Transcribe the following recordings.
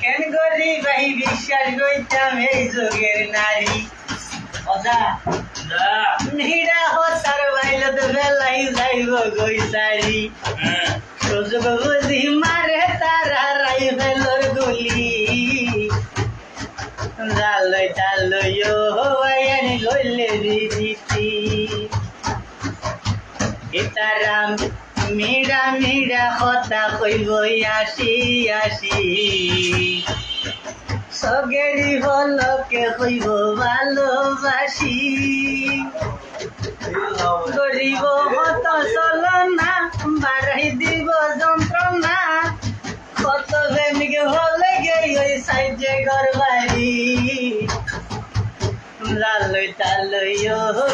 কেন করি ভাই বিশ্বাস করতাম এই যুগের নারী অদা নিরা হতার বাইলত বেলাই যাইব গৈসারি সুযোগ বুঝি মারে তারা রাইফেলর গুলি জালই টালই আনি লইলে দিদি ইতারাম মিরা মিরা কথা কইব আসি আসি সগেরি হলকে কইব ভালোবাসি গরিব হত চলনা বাড়াই দিব যন্ত্রণা কত প্রেমিক হলে গেই ওই সাইজে ঘর বাড়ি লালই তালই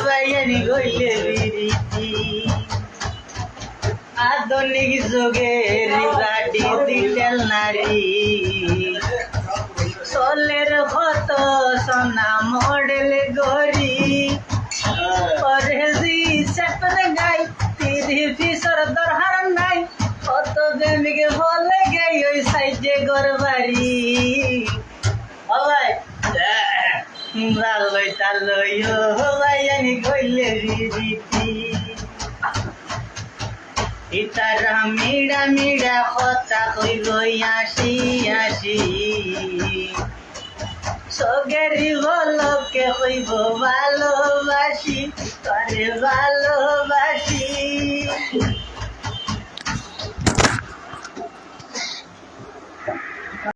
বাইয়ানি গইলে বিরিতি আধুনিক যুগের ডিজিটাল নারী সোলের কত সোনা মডেল গড়ি পরেজি সেপরে গাই তিরি ফিসর দরহার নাই কত প্রেমিক বলে গেই ওই সাইজে ঘর বাড়ি লালই তালই বাইয়ানি গইলে বিরিতি ইতারা মিড়া মিড়া কথা কইব আসি আসি সগেরি বলকে কইব ভালোবাসি তরে ভালোবাসি।